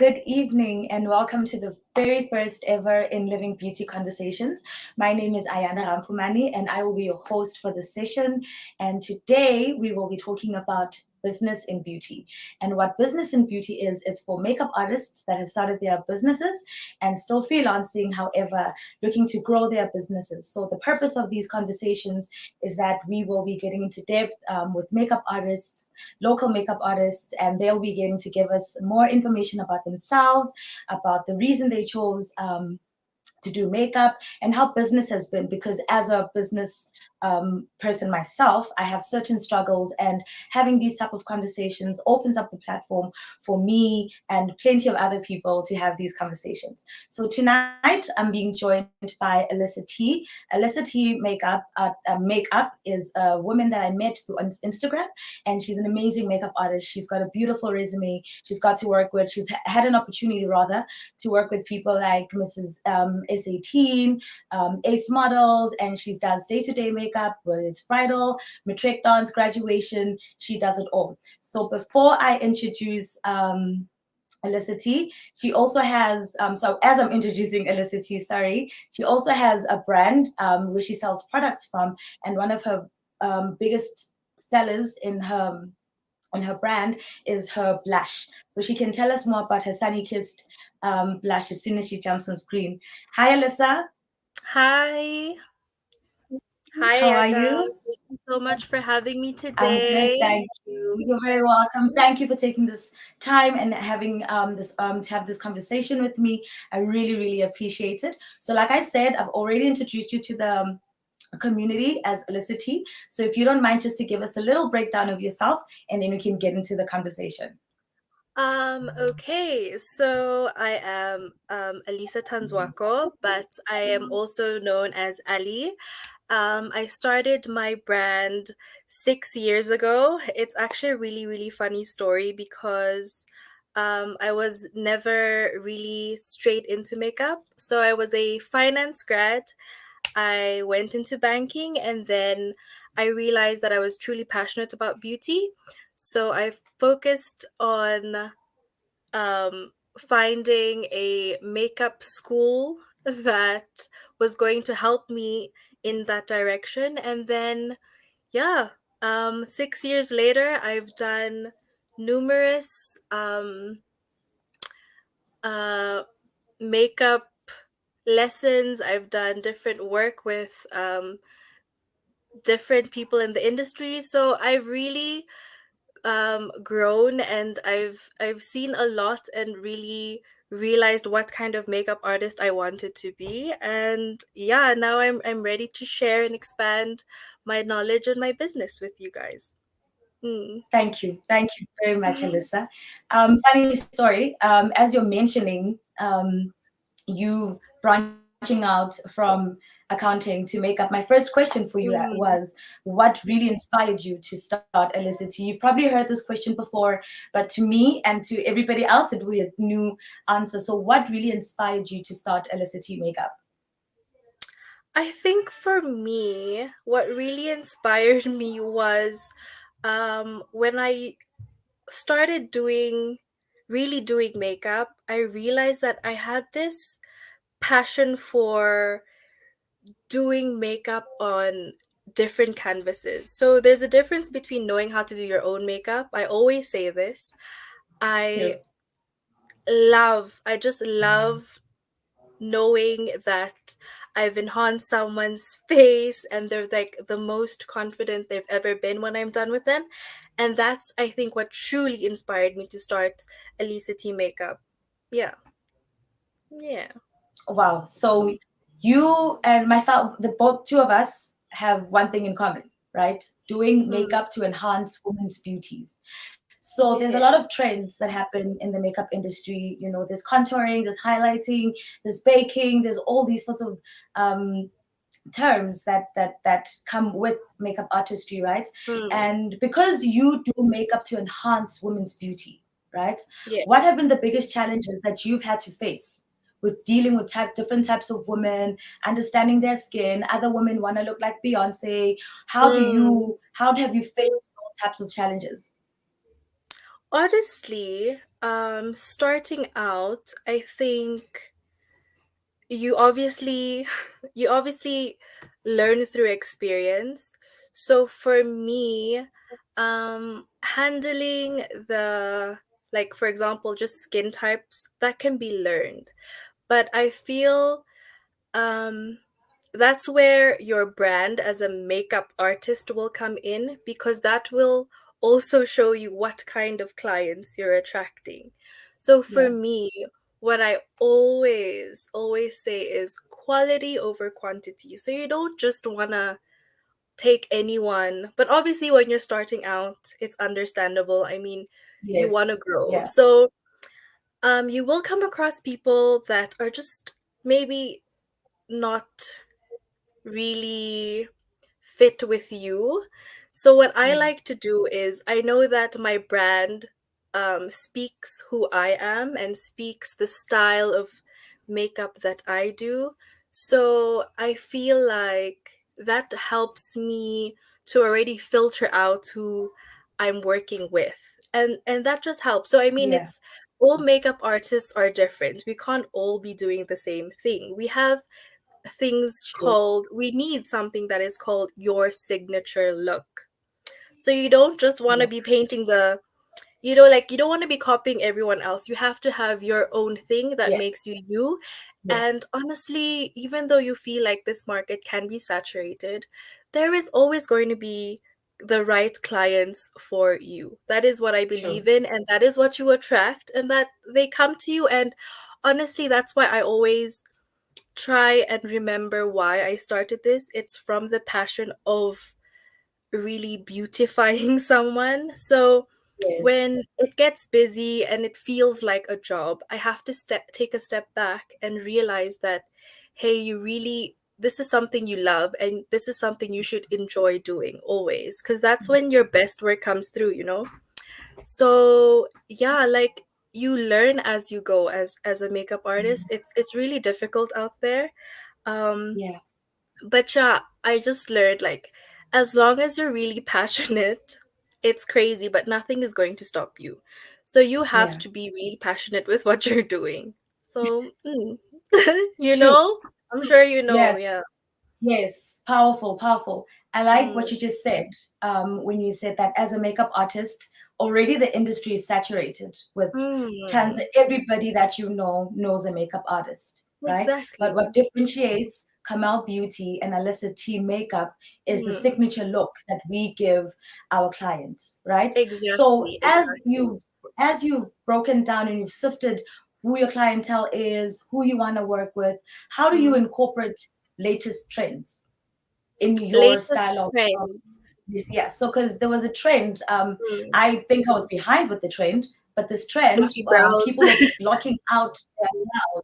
good evening, and welcome to the very first ever In Living Beauty Conversations. My name is Ayanda Rampumani, and I will be your host for this session. And today we will be talking about business in beauty. And what business in beauty is, it's for makeup artists that have started their businesses and still freelancing, however, looking to grow their businesses. So the purpose of these conversations is that we will be getting into depth with makeup artists, local makeup artists, and they'll be getting to give us more information about themselves, about the reason they chose to do makeup, and how business has been. Because as a business person myself, I have certain struggles, and having these type of conversations opens up the platform for me and plenty of other people to have these conversations. So tonight I'm being joined by Alyssa T. Alyssa T makeup is a woman that I met through Instagram, and she's an amazing makeup artist. She's got a beautiful resume. She's got to work with. She's had an opportunity rather to work with people like Mrs. S18, Ace Models, and she does day-to-day makeup, whether it's bridal, matric dance, graduation. She does it all. So before I introduce Alyssa T, she also has, so as I'm introducing Alyssa T, sorry, she also has a brand where she sells products from, and one of her biggest sellers in her brand is her blush. So she can tell us more about her Sunny Kissed blush as soon as she jumps on screen. Hi, Alyssa. Hi. Hi, How are Ayanda. you? Thank you so much for having me I'm good, today. thank you. You're very welcome. Thank you for taking this time and having this to have this conversation with me. I really, really appreciate it. So, like I said, I've already introduced you to the community as Alyssa T. So, if you don't mind, just to give us a little breakdown of yourself, and then we can get into the conversation. Okay, so I am Alyssa Tanzwako, but I am also known as Ali. I started my brand 6 years ago. It's actually a really, really funny story because I was never really straight into makeup. So I was a finance grad. I went into banking and then I realized that I was truly passionate about beauty. So I focused on finding a makeup school that was going to help me in that direction. And then, yeah, 6 years later, I've done numerous uh, makeup lessons. I've done different work with different people in the industry. So I've really grown and I've seen a lot and really realized what kind of makeup artist I wanted to be. And yeah, now I'm ready to share and expand my knowledge and my business with you guys. Mm. Thank you. Thank you very much, Alyssa. Funny story. As you're mentioning, you branching out from accounting to makeup. My first question for you was, Mm. what really inspired you to start Alyssa T? You've probably heard this question before, but to me and to everybody else, it will be a new answer. So, what really inspired you to start Alyssa T Makeup? I think for me, what really inspired me was when I started really doing makeup, I realized that I had this passion for doing makeup on different canvases. So there's a difference between knowing how to do your own makeup. I always say this. I Yeah. I just love knowing that I've enhanced someone's face and they're like the most confident they've ever been when I'm done with them. And that's, I think, what truly inspired me to start Alyssa T Makeup. Yeah. Yeah. Wow. So, you and myself, the both two of us have one thing in common, right? Doing Mm, makeup to enhance women's beauties. So there's a lot of yes. trends that happen in the makeup industry. You know, there's contouring, there's highlighting, there's baking, there's all these sorts of terms that come with makeup artistry, right? Mm, And because you do makeup to enhance women's beauty, right? yeah. What have been the biggest challenges that you've had to face with dealing with different types of women, understanding their skin? Other women want to look like Beyonce. Mm. How have you faced those types of challenges? Honestly, Starting out, I think you obviously you obviously learn through experience. So for me, handling the, like, for example, just skin types, that can be learned. But I feel um that's where your brand as a makeup artist will come in, because that will also show you what kind of clients you're attracting. So for Yeah. me, what I always say is quality over quantity. So you don't just want to take anyone, but obviously when you're starting out, it's understandable. I mean, you want to Yes. grow. Yeah. So you will come across people that are just maybe not really fit with you. So what I Yeah. like to do is, I know that my brand speaks who I am and speaks the style of makeup that I do. So I feel like that helps me to already filter out who I'm working with. And that just helps. So I mean, Yeah. it's all makeup artists are different. We can't all be doing the same thing. Sure. We need something that is called your signature look. So you don't just want to Yeah. be painting the, you know, like, you don't want to be copying everyone else. You have to have your own thing that Yes. makes you you. Yes. And honestly, even though you feel like this market can be saturated, there is always going to be the right clients for you. That is what I True. believe in, and that is what you attract, and that they come to you. And honestly, that's why I always try and remember why I started this. It's from the passion of really beautifying someone. So Yes. when it gets busy and it feels like a job, I have to take a step back and realize that, hey, this is something you love, and this is something you should enjoy doing always, because that's when your best work comes through. So yeah, like, you learn as you go as a makeup artist. It's really difficult out there. um Yeah. but yeah, I just learned, like, as long as you're really passionate, it's crazy, but nothing is going to stop you. So you have Yeah. to be really passionate with what you're doing. So you True. know, I'm sure you know. Yes. Yeah. Yes, powerful, powerful. I like what Mm. you just said when you said that as a makeup artist, already the industry is saturated with tons Mm. everybody that you know knows a makeup artist, right? But Exactly. what differentiates Kamal Beauty and Alyssa T makeup is the Mm. signature look that we give our clients, right? So Exactly. as Exactly. you've broken down and you've sifted who your clientele is, who you want to work with, how do you Mm. incorporate latest trends in your Latest style of trends. this? Yeah, so because there was a trend, Mm. I think I was behind with the trend, but this trend, Fluffy brows. people were blocking out their brows,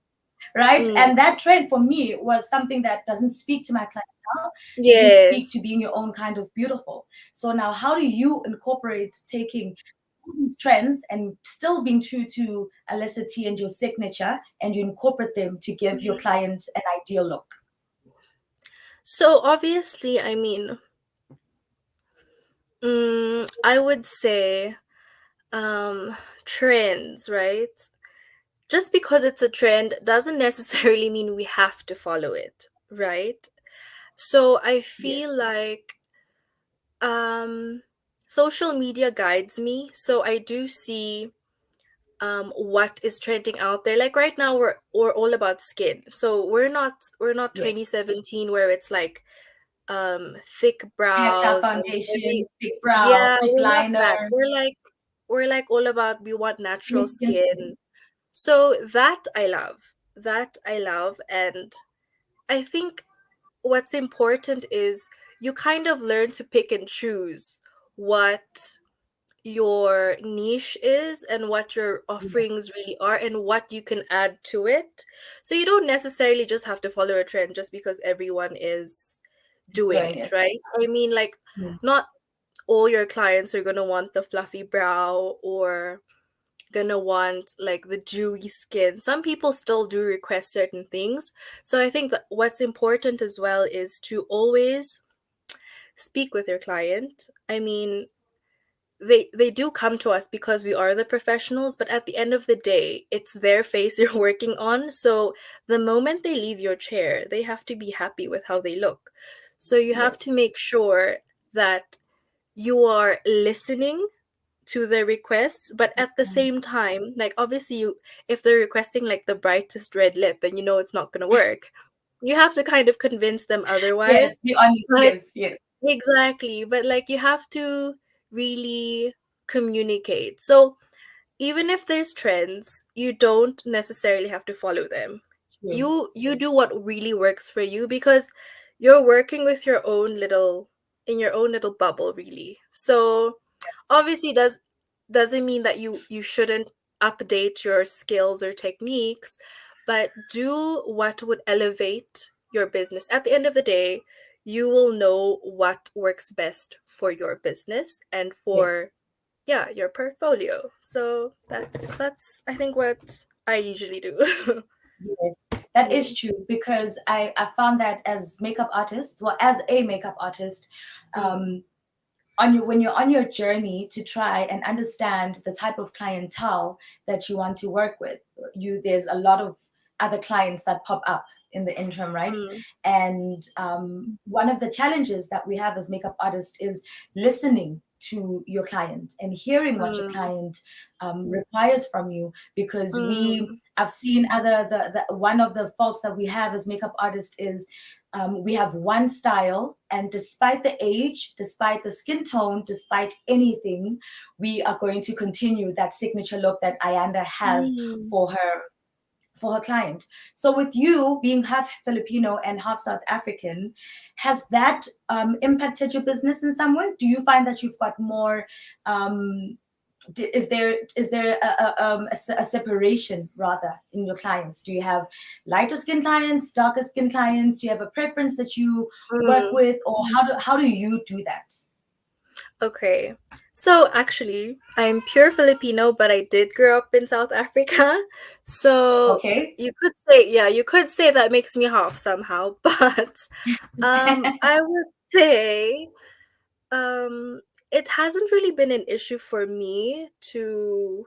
right? Mm. And that trend for me was something that doesn't speak to my clientele, doesn't speak Yes. to being your own kind of beautiful. So now, how do you incorporate taking these trends and still being true to Alyssa T and your signature, and you incorporate them to give your Mhm. client an ideal look? So obviously, I mean, I would say um trends, right? Just because it's a trend doesn't necessarily mean we have to follow it, right? So I feel Yes. like um social media guides me, so I do see what is trending out there. Like right now, we're all about skin, so we're not Yes. 2017 where it's like thick Haircut, brows and foundation, heavy. thick brow, Yeah, thick we're not that. liner, We're like all about, we want new natural skin tone. skin. So that I love, and I think what's important is you kind of learn to pick and choose what your niche is and what your Yeah, offerings really are and what you can add to it. So you don't necessarily just have to follow a trend just because everyone is doing doing it, it. right? I mean, like, Mm. not all your clients are gonna want the fluffy brow or gonna want like the dewy skin. Some people still do request certain things. So I think that what's important as well is to always speak with your client. I mean, they do come to us because we are the professionals, but at the end of the day, it's their face you're working on. So the moment they leave your chair, they have to be happy with how they look. So you have to Yes. make sure that you are listening to their requests, but at the Mm. same time, like obviously you, if they're requesting like the brightest red lip and you know it's not going to work, you have to kind of convince them otherwise. Yes, be honest. But Yes, yes, exactly, but like you have to really communicate. So even if there's trends, you don't necessarily have to follow them. true. You do what really works for you, because you're working with your own little, in your own little bubble, really. So obviously doesn't mean that you shouldn't update your skills or techniques, but do what would elevate your business. At the end of the day, you will know what works best for your business and Yes, for, yeah, your portfolio. So that's I think what I usually do. yes. That Yeah. is true because I found that as makeup artists, well, as a makeup artist, Mm, um, on your when you're on your journey to try and understand the type of clientele that you want to work with, you there's a lot of other clients that pop up in the interim, right? mm, And one of the challenges that we have as makeup artists is listening to your client and hearing what your mm, client requires from you, because we mm, I've seen other the one of the faults that we have as makeup artists is we have one style, and despite the age, despite the skin tone, despite anything, we are going to continue that signature look that Ayanda has mm, for her client. So, with you being half Filipino and half South African, has that impacted your business in some way? Do you find that you've got more? Um, is there a separation rather in your clients? Do you have lighter skin clients, darker skin clients? Do you have a preference that you work mm. with, or how do you do that? Okay. So actually, I'm pure Filipino, but I did grow up in South Africa. So Okay. you could say, yeah, you could say that makes me half somehow, but I would say it hasn't really been an issue for me to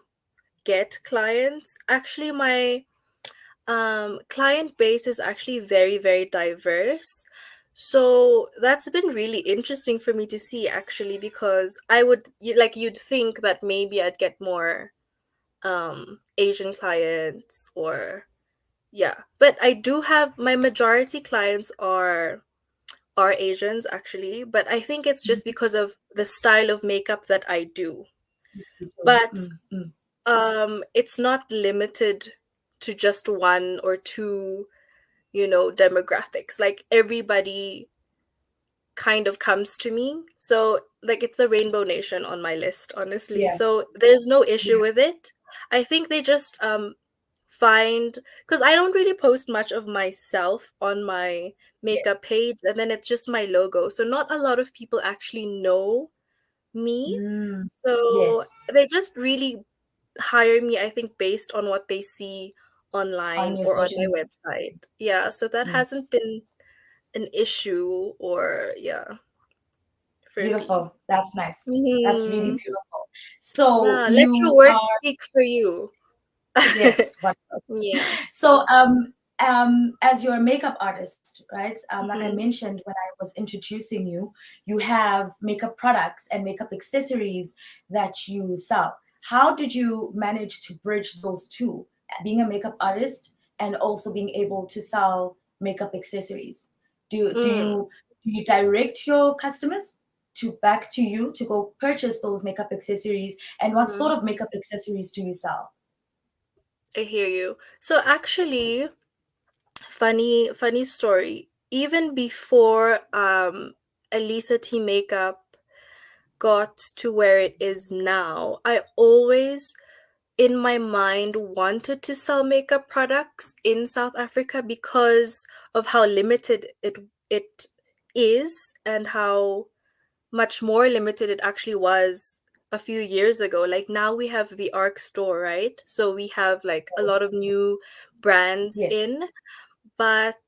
get clients. Actually, my client base is actually very, very diverse. So that's been really interesting for me to see, actually, because like you'd think that maybe I'd get more Asian clients, or yeah. But I do have, my majority clients are Asians, actually, but I think it's just because of the style of makeup that I do. But Mm, mm. it's not limited to just one or two, demographics. Like everybody kind of comes to me. So like it's the Rainbow Nation on my list, honestly. Yeah, So there's no issue yeah. with it. I think they just find, because I don't really post much of myself on my Yeah. makeup page, and then it's just my logo. So not a lot of people actually know me. Mm, So yes, they just really hire me, I think, based on what they see on online your or on social my media. website. Yeah, so that Mm. hasn't been an issue, or yeah, for me. Beautiful. That's nice. That's really Hmm. beautiful. So Yeah, let your you work are, speak for you. yes, what Yeah. so as you're a makeup artist, right? Like I Hmm. mentioned when I was introducing you, you have makeup products and makeup accessories that you sell. How did you manage to bridge those two, being a makeup artist and also being able to sell makeup accessories? Do Mm, you direct your customers to back to you to go purchase those makeup accessories? And what sort mm. of makeup accessories do you sell? I hear you. So actually, funny story. Even before Alyssa Tea Makeup got to where it is now, I always in my mind wanted to sell makeup products in South Africa because of how limited it is, and how much more limited it actually was a few years ago. Like now we have the ARC store, right? So we have like a lot of new brands Yes. in, but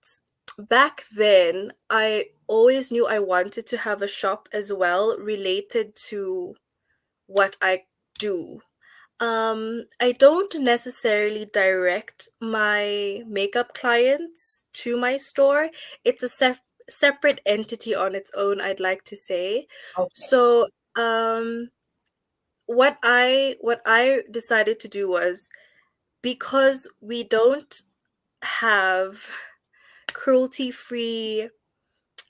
back then I always knew I wanted to have a shop as well related to what I do. I don't necessarily direct my makeup clients to my store. It's a separate entity on its own, I'd like to say. Okay. So, um, what I decided to do was, because we don't have cruelty-free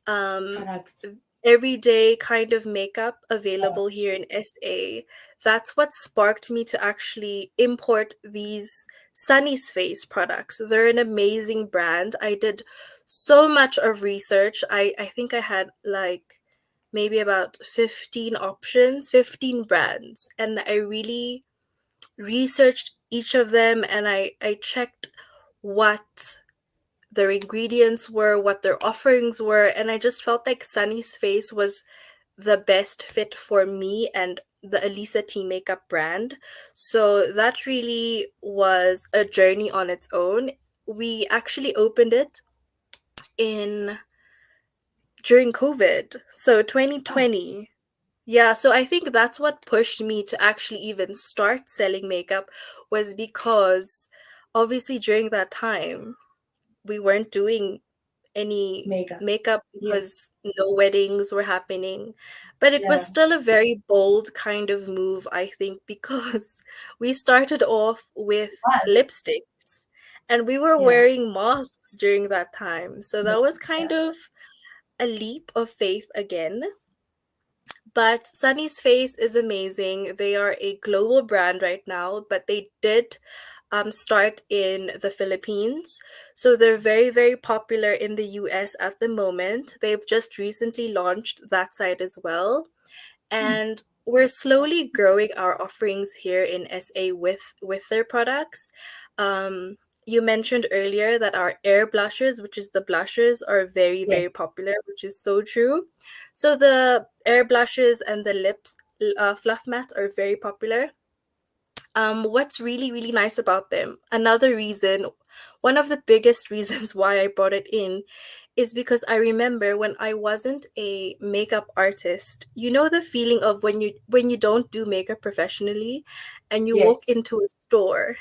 um Products. everyday kind of makeup Yeah. available here in SA. That's what sparked me to actually import these Sunny's Face products. They're an amazing brand. I did so much of research. I think I had like maybe about 15 options, 15 brands, and I really researched each of them, and I checked what their ingredients were, what their offerings were, and I just felt like Sunny's Face was the best fit for me and the Alyssa Tea makeup brand. So that really was a journey on its own. We actually opened it in during COVID, so Oh, 2020. Yeah, so I think that's what pushed me to actually even start selling makeup, was because obviously during that time we weren't doing any makeup. makeup Yes. because no weddings were happening. But it was Yeah. still a very bold kind of move, I think, because we started off with Was. lipsticks and we were Yeah. wearing masks during that time. So that Yes. was kind Yeah. of a leap of faith again. But Sunny's Face is amazing. They are a global brand right now, but they did start in the Philippines. So they're very, very popular in the US at the moment. They've just recently launched that side as well. Hmm. And we're slowly growing our offerings here in SA with their products. Um, you mentioned earlier that our air blushes, which is the blushes, are very, Yes. very popular, which is so true. So the air blushes and the lips fluff mats are very popular. What's really, really nice about them, another reason, one of the biggest reasons why I brought it in, is because I remember when I wasn't a makeup artist, you know the feeling of when you don't do makeup professionally and you walk Yes. into a store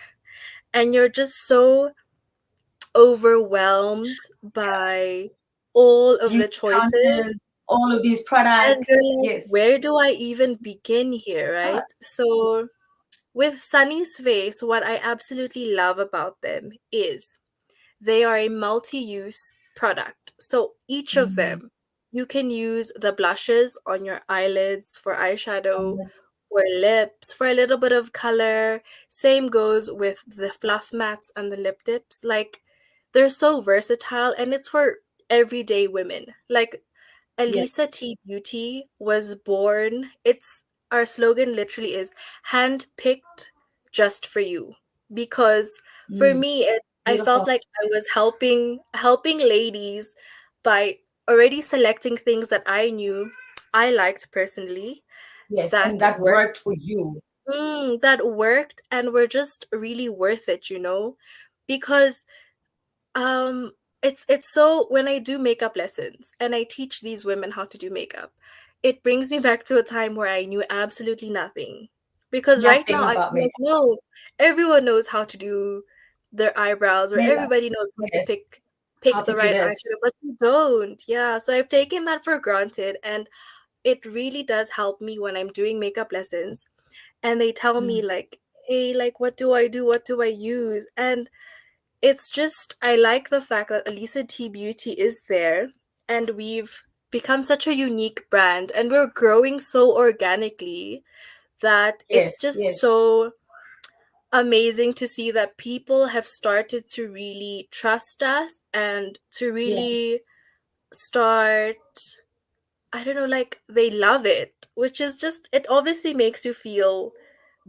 and you're just so overwhelmed by all of the Beauty choices, counters, all of these and you're products. like, Yes. where do I even begin here, right? Start. So with Sunny's Face, what I absolutely love about them is they are a multi use product. So each of Mm. them, you can use the blushes on your eyelids for eyeshadow, Um, for lips, for a little bit of color. Same goes with the fluff mats and the lip tips. Like, they're so versatile and it's for everyday women. Like, Yes. Alyssa T Beauty was born. It's our slogan literally is handpicked just for you. Because for Mm. me, I felt Beautiful. like I was helping ladies by already selecting things that I knew I liked personally, Yes. And that that worked, worked for you. and were just really worth it. Because um it's so, when I do makeup lessons and I teach these women how to do makeup, it brings me back to a time where I knew absolutely nothing. Because right now Nothing I about feel like, makeup. no, everyone knows how to do their eyebrows, or Makeup. everybody knows how to Yes. pick How to the do right this. eyeshadow, but you don't. Yeah, so I've taken that for granted, and it really does help me when I'm doing makeup lessons and they tell me Mm. like, hey, like, what do I do, what do I use? And it's just, I like the fact that Alyssa T Beauty is there, and we've become such a unique brand and we're growing so organically that it's Yes. just Yes. so amazing to see that people have started to really trust us and to Yeah. really start, I don't know, like, they love it, which is just, it obviously makes you feel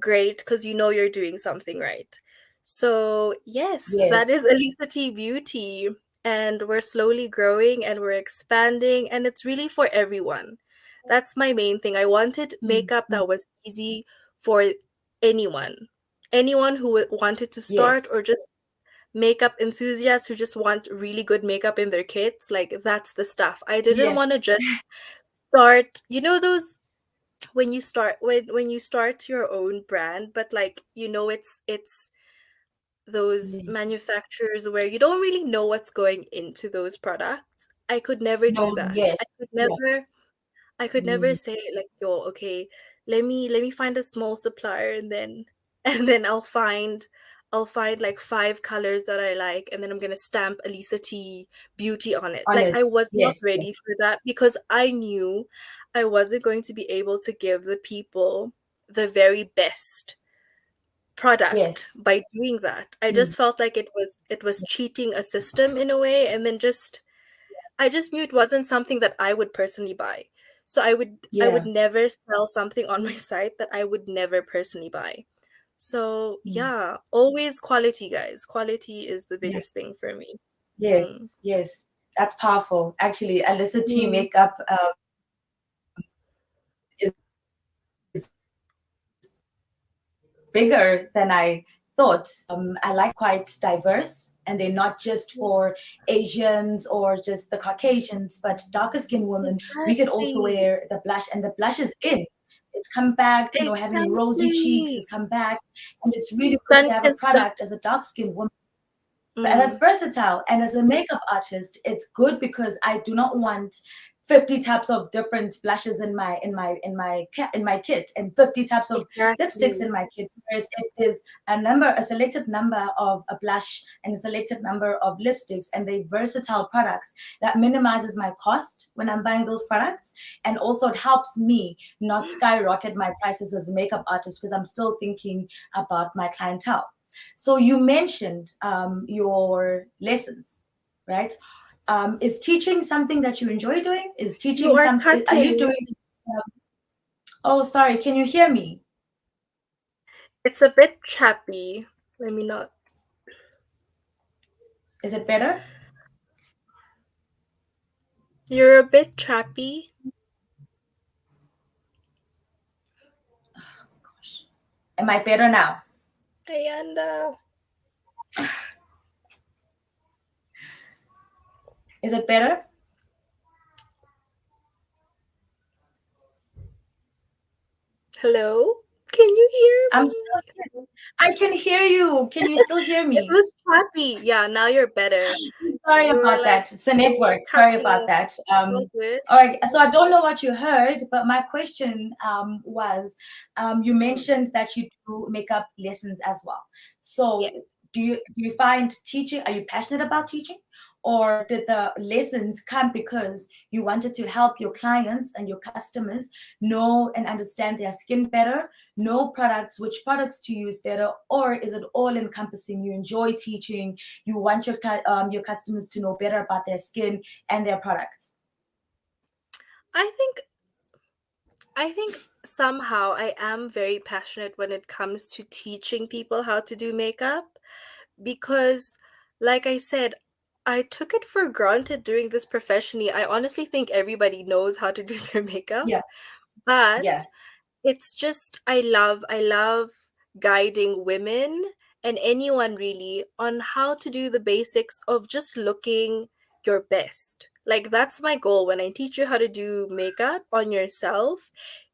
great because you know you're doing something right. So, yes, that Yes. is Elisa T Beauty. And we're slowly growing and we're expanding, and it's really for everyone. That's my main thing. I wanted Mm. makeup Mm. that was easy for anyone. Anyone who wanted to start, Yes. or just makeup enthusiasts who just want really good makeup in their kits. Like, that's the stuff. I didn't Yes. want to just start, those. when you start your own brand, but like it's those Yes. manufacturers where you don't really know what's going into those products. I could never do No, that. yes. Yeah. I could never Mm, say like, yo, okay, let me find a small supplier and then and then I'll find like five colors that I like and then I'm gonna stamp Alyssa T Beauty on it. Like I honest. was not Yes, yes, ready for that because I knew I wasn't going to be able to give the people the very best product yes. by doing that. I Mm, just felt like it was cheating a system in a way, and then just I just knew it wasn't something that I would personally buy. So I would yeah. never sell something on my site that I would never personally buy. So Mm, yeah, always quality, guys. Quality is the yeah. biggest thing for me. Mm. Yes, yes. That's powerful. Actually, Alyssa T Mm. makeup bigger than I thought. I like quite diverse, and they're not just for Asians or just the Caucasians, but darker skinned women. We could also Exactly. wear the blush, and the blush is in. It's come back, having rosy cheeks Exactly. has come back, and it's really good to have a Sun-kissed product as a dark skinned woman that's mm. versatile. And as a makeup artist, it's good because I do not want 50 types of different blushes in my kit and 50 types of lipsticks in Exactly. my kit. Whereas if there's a selected number of a blush and a selected number of lipsticks and they versatile products, that minimizes my cost when I'm buying those products. And also it helps me not skyrocket my prices as a makeup artist because I'm still thinking about my clientele. So you mentioned your lessons, right? Is teaching something that you enjoy doing? Is You teaching are something? Are you cutting. doing? Oh, sorry. Can you hear me? It's a bit chappy. Let me not. Is it better? You're a bit chappy. Am I better now? Ayanda. Is it better? Hello? Can you hear I'm me? still here. I can hear you. Can you still hear It me? was chappy. Yeah, now you're better. Sorry You were about like that. It's a network. Sorry about cutting. that. All good. All right. So I don't know what you heard, but my question was, you Mm. mentioned that you do makeup lessons as well. So Yes. do you find teaching? Are you passionate about teaching, or did the lessons come because you wanted to help your clients and your customers know and understand their skin better, know which products to use better, or is it all encompassing? You enjoy teaching, you want your customers to know better about their skin and their products. I think I think somehow I am very passionate when it comes to teaching people how to do makeup because like I said, I took it for granted doing this professionally. I honestly think everybody knows how to do their makeup, Yeah, yeah, but it's just I love guiding women and anyone really on how to do the basics of just looking your best. Like that's my goal when I teach you how to do makeup on yourself.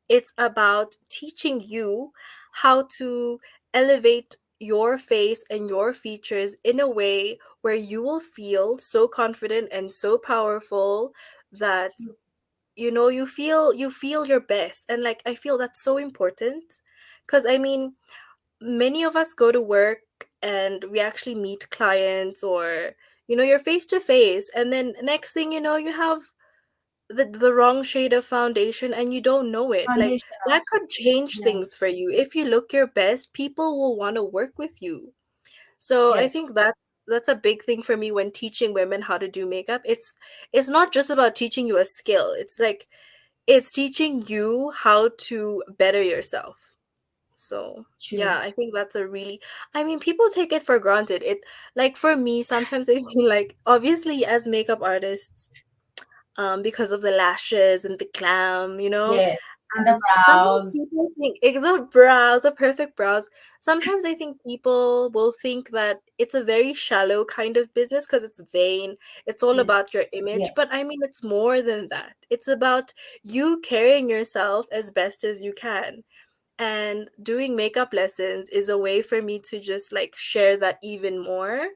It's about teaching you how to elevate your face and your features in a way where you will feel so confident and so powerful that you feel your best. And like I feel that's so important because I mean many of us go to work and we actually meet clients or you're face to face and then next thing you know you have the wrong shade of foundation and you don't know it. Like foundation. that could change Yeah, things for you. If you look your best, people will want to work with you. So I think yes, that's a big thing for me when teaching women how to do makeup. It's not just about teaching you a skill. It's like it's teaching you how to better yourself. So true. yeah, I think that's a really I mean people take it for granted. It like for me sometimes I feel like obviously as makeup artists because of the lashes and the glam, Yes, And the Sometimes brows. people think the brows, the perfect brows. Sometimes I think people will think that it's a very shallow kind of business because it's vain. It's all Yes. about your image. But Yes. I mean, it's more than that. It's about you carrying yourself as best as you can. And doing makeup lessons is a way for me to just like share that even more.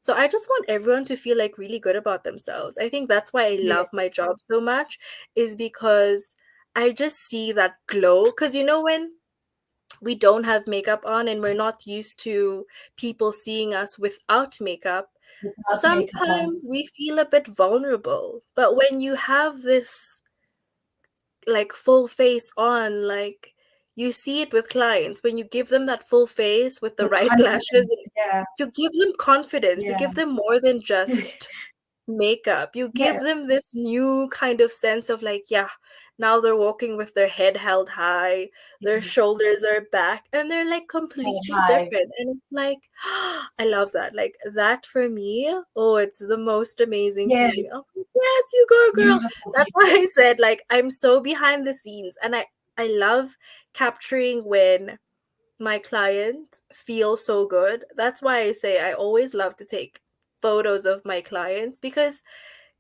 So I just want everyone to feel like really good about themselves. I think that's why I love Yes. my job so much, is because I just see that glow. Because you know, when we don't have makeup on and we're not used to people seeing us without makeup, Without makeup on. sometimes we feel a bit vulnerable. But when you have this like full face on, like you see it with clients, when you give them that full face with the With right lashes, confidence. Yeah. you give them confidence, you Yeah. give them more than just makeup. You give Yeah. them this new kind of sense of like, yeah, now they're walking with their head held high, their Yeah. shoulders are back, and they're like Oh, completely hi. different. And it's like, I love that. Like that for me, oh, it's the most amazing feeling. Yes. I was like, yes, you go, girl. Beautiful, That's why I said like I'm so behind the scenes, and I love capturing when my clients feel so good. That's why I say I always love to take photos of my clients, because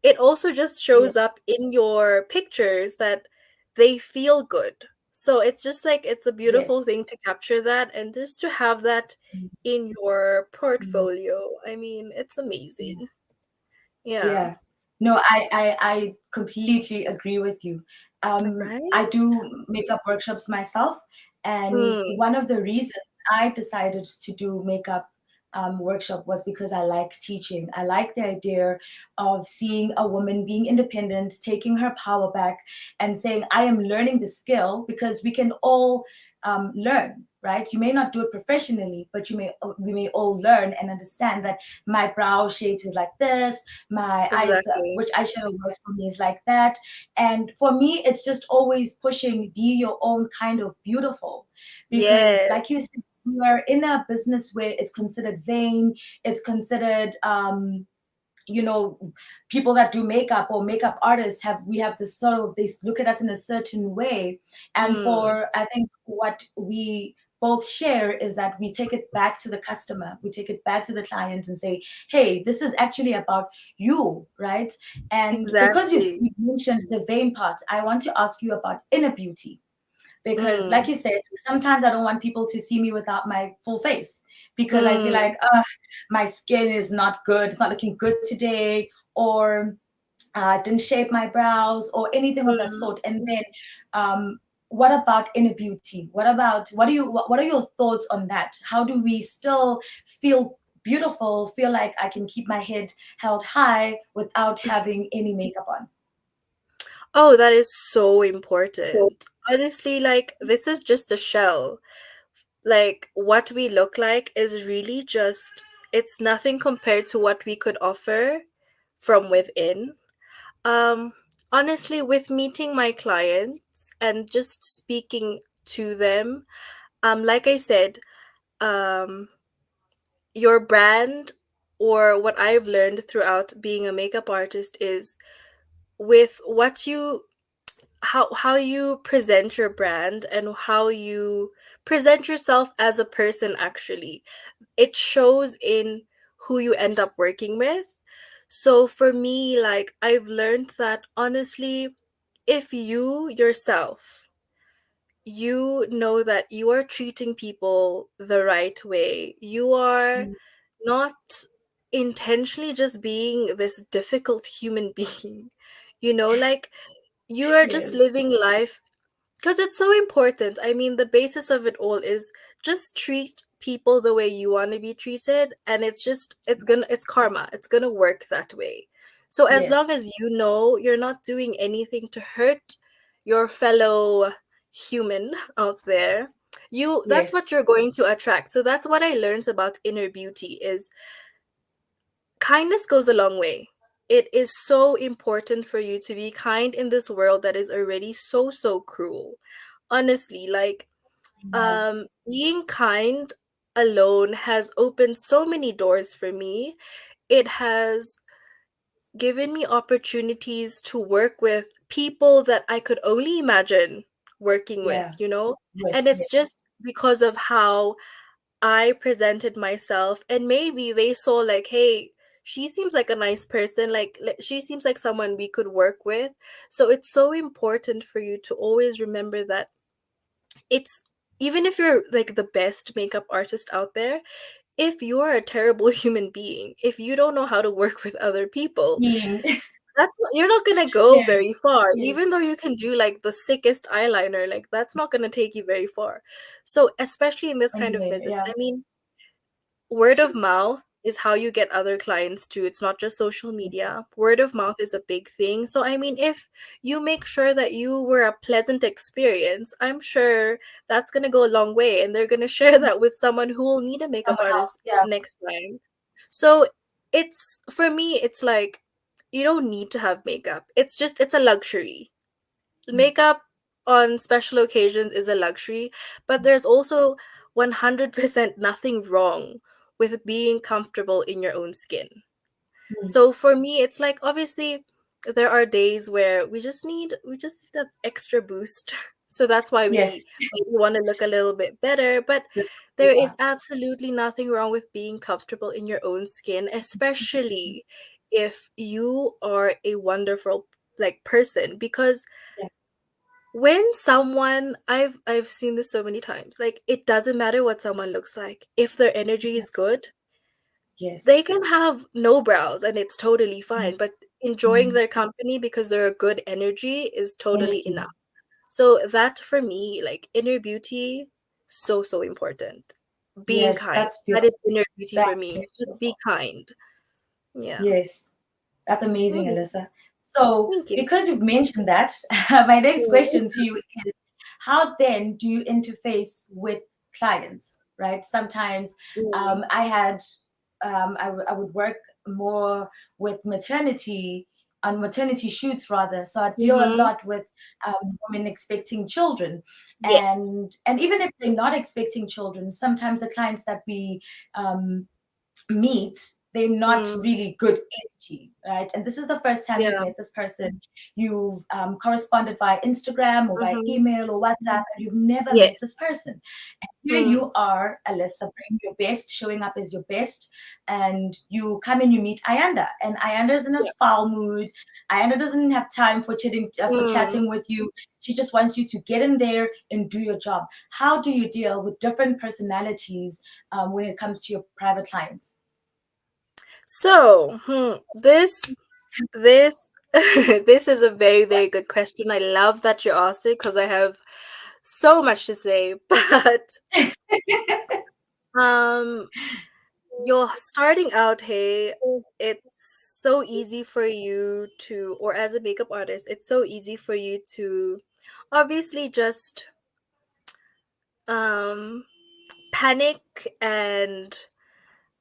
it also just yes. shows up in your pictures that they feel good. So it's just like it's a beautiful Yes. thing to capture that and just to have that Mm, in your mm, portfolio. I mean, it's yeah. amazing. Yeah. Yeah. No, I completely agree with you. I Right? do makeup workshops myself, and Mm, one of the reasons I decided to do makeup workshop was because I like teaching. I like the idea of seeing a woman being independent, taking her power back, and saying, I am learning the skill, because we can all learn, right? You may not do it professionally, but we may all learn and understand that my brow shapes is like this, exactly. which eyeshadow works for me is like that. And for me, it's just always pushing, be your own kind of beautiful, because like you Yes. said, we're in a business where it's considered vain, it's considered you know, people that do makeup or makeup artists have this sort of, they look at us in a certain way. And Mm, for, I think what we both share is that we take it back to the customer, we take it back to the client and say, hey, this is actually about you, right? And because exactly. you mentioned the vain part, I want to ask you about inner beauty, because like Mm, you said, sometimes I don't want people to see me without my full face, because I feel mm, like my skin is not good, it's not looking good today, or didn't shape my brows or anything of that mm. sort. And then what about inner beauty? What are your thoughts on that? How do we still feel beautiful, feel like I can keep my head held high without having any makeup on? Oh, that is so important. Honestly, like, this is just a shell. Like, what we look like is really just, it's nothing compared to what we could offer from within. Um, Honestly, with meeting my clients and just speaking to them, like I said, um, your brand, or what I've learned throughout being a makeup artist, is with what you how you present your brand and how you present yourself as a person. Actually, it shows in who you end up working with. So for me, like, I've learned that honestly, if you yourself, you know that you are treating people the right way, you are Mm, not intentionally just being this difficult human being, like, you are just yes. living life, because it's so important. I mean, the basis of it all is just treat people the way you want to be treated, and it's karma. It's gonna work that way. So as long Yes. as you know you're not doing anything to hurt your fellow human out there, that's what Yes. you're going to attract. So that's what I learned about inner beauty, is kindness goes a long way. It is so important for you to be kind in this world that is already so cruel. Honestly, like, Wow. being kind alone has opened so many doors for me. It has given me opportunities to work with people that I could only imagine working with, Yeah. you know? With And it's yes. just because of how I presented myself, and maybe they saw like, hey, she seems like a nice person, like she seems like someone we could work with. So it's so important for you to always remember that it's, even if you're like the best makeup artist out there, if you're a terrible human being, if you don't know how to work with other people, Being you're not gonna go yes, very far. Even yes. though you can do like the sickest eyeliner, like that's not gonna take you very far. So especially in this kind of Anyway, business, yeah. I mean, word of True. mouth is how you get other clients too. It's not just social media. Word of mouth is a big thing. So I mean, if you make sure that you were a pleasant experience, I'm sure that's going to go a long way, and they're going to share that with someone who will need a makeup Someone else. artist Yeah. next time. So it's, for me, it's like you don't need to have makeup. It's a luxury. Mm. Makeup on special occasions is a luxury, but there's also 100% nothing wrong with being comfortable in your own skin. Mm. So for me, it's like, obviously there are days where we just need that extra boost. So that's why we Yes. maybe want to look a little bit better, but there Yeah. is absolutely nothing wrong with being comfortable in your own skin, especially if you are a wonderful like person, because Yeah. when someone, I've seen this so many times, like it doesn't matter what someone looks like, if their energy is good, they Yes. can have no brows and it's totally fine, but enjoying Mm. their company because they're a good energy is totally Energy. enough. So that for me, like inner beauty, so important. Being Yes, kind, that's that beautiful. is inner beauty That's for me. very Just be beautiful. kind. Yeah. Yes. That's amazing, Mhm. Alyssa. So, Thank you. because you've mentioned that, my next Mm. question to you is how then do you interface with clients, right? Sometimes Mm. I had, I would work more with maternity, on maternity shoots rather. So I deal a Mhm. lot with women expecting children. Yes. And even if they're not expecting children, sometimes the clients that we um, meet, they're not Mm. really good energy, right? And this is the first time you've Yeah. met this person. You've corresponded via Instagram or via Mhm. email or WhatsApp, and you've never met Yes. this person. And here Mm. you are, Alyssa, bringing your best, showing up as your best, and you come and you meet Ayanda, and Ayanda is in a Yeah. foul mood. Ayanda doesn't have time for Mm. chatting with you. She just wants you to get in there and do your job. How do you deal with different personalities when it comes to your private clients? So, this this is a very, very good question. I love that you asked it because I have so much to say. But um, you're starting out, hey, it's so easy for you to, or as a makeup artist, it's so easy for you to obviously just um panic and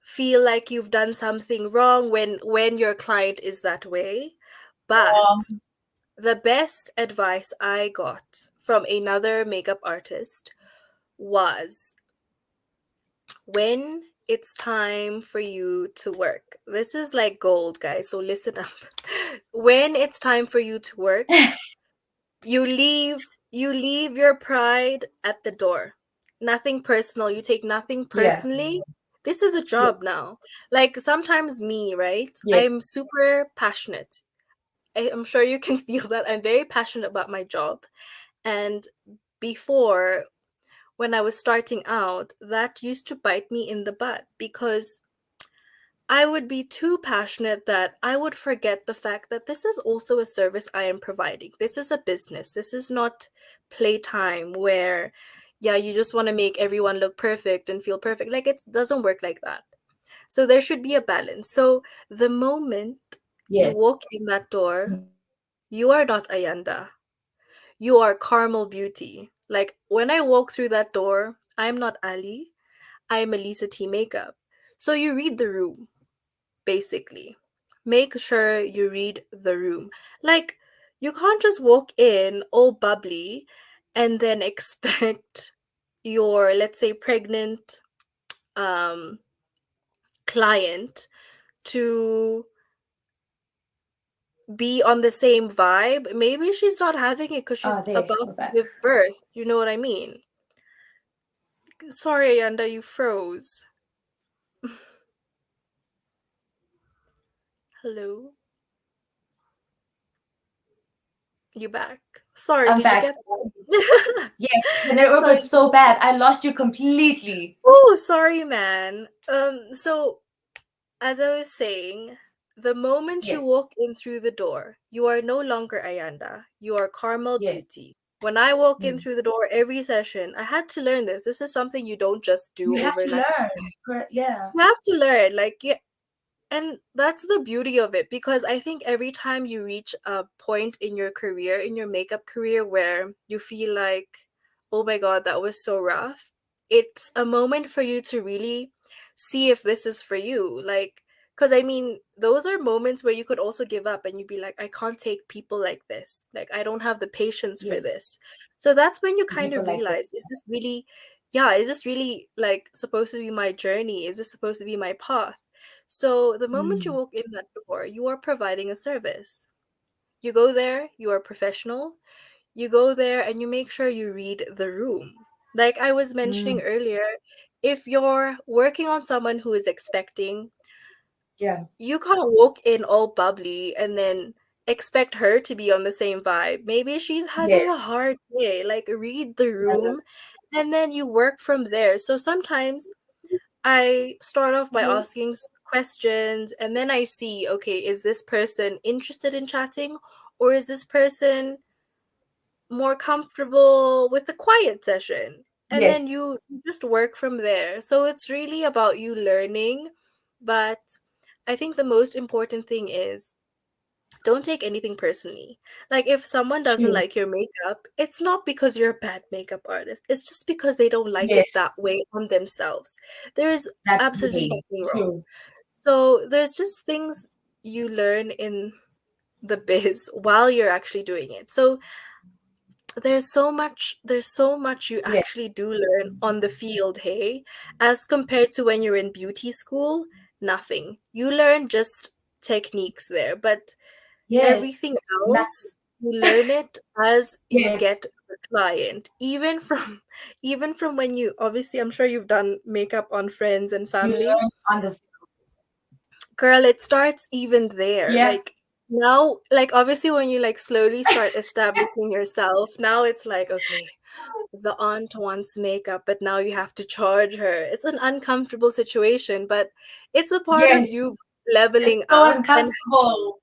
feel like you've done something wrong when your client is that way. But Um, the best advice I got from another makeup artist was, when it's time for you to work. This is like gold, guys, so listen up. When it's time for you to work, you leave your pride at the door. Nothing personal. You take nothing yeah, personally. This is a yeah, job now. Like sometimes me, right? yes, I'm super passionate. I'm sure you can feel that. I'm very passionate about my job. And before, when I was starting out, that used to bite me in the butt because I would be too passionate that I would forget the fact that this is also a service I am providing. This is a business. This is not playtime where, yeah, you just want to make everyone look perfect and feel perfect. Like it doesn't work like that. So there should be a balance. So the moment you yes. walk in that door, Mm. you are not Ayanda. You are Carmel Beauty. Like when I walk through that door, I'm not Ali. I'm Alyssa T Makeup. So you read the room, basically. Make sure you read the room. Like, you can't just walk in all bubbly and then expect your, let's say, pregnant um, client to be on the same vibe. Maybe she's not having it because she's There, about we're to back. give birth. You know what I mean? Sorry, Ayanda, you froze. Hello? You back? Sorry, I'm did you back. get that? Yes, the network Sorry. was so bad. I lost you completely. Oh, sorry, man. So as I was saying, the moment you Yes, walk in through the door, you are no longer Ayanda. You are Carmel yes. Beauty. When I walk in Mm. through the door every session, I had to learn this. This is something you don't just do You have to overnight. learn. Yeah. You have to learn. Like, yeah, and that's the beauty of it because I think every time you reach a point in your career, in your makeup career, where you feel like, oh my God, that was so rough, it's a moment for you to really see if this is for you. Like, because I mean, those are moments where you could also give up and you'd be like, I can't take people like this. Like, I don't have the patience for Yes. this. So that's when you kind People of like this. realize, is this really, yeah, is this really like supposed to be my journey? Is this supposed to be my path? So the moment you Mm. walk in that door, you are providing a service. You go there, you are professional. You go there and you make sure you read the room. Like I was mentioning Mm. earlier, if you're working on someone who is expecting, Yeah. you can't walk in all bubbly and then expect her to be on the same vibe. Maybe she's having a Yes. hard day. Like read the Yeah. room and then you work from there. So sometimes I start off by Okay. asking questions and then I see, okay, is this person interested in chatting or is this person more comfortable with a quiet session? And Yes. then you just work from there. So it's really about you learning. But I think the most important thing is don't take anything personally. Like if someone doesn't True. like your makeup, it's not because you're a bad makeup artist. It's just because they don't like it that Yes. way on themselves. There is That absolutely way. nothing wrong. True. So there's just things you learn in the biz while you're actually doing it. So there's so much you Yeah. actually do learn on the field, hey, as compared to when you're in beauty school, nothing. You learn just techniques there, but Yes. everything Nothing. else, you learn it as you Yes. get the client. Even from even from when you obviously I'm sure you've done makeup on friends and You family. learn on the. Girl, it starts even there. Yeah. Like now, like obviously when you like slowly start establishing yourself, now it's like, okay, the aunt wants makeup, but now you have to charge her. It's an uncomfortable situation, but it's a part of Yes. you It's leveling so up and uncomfortable.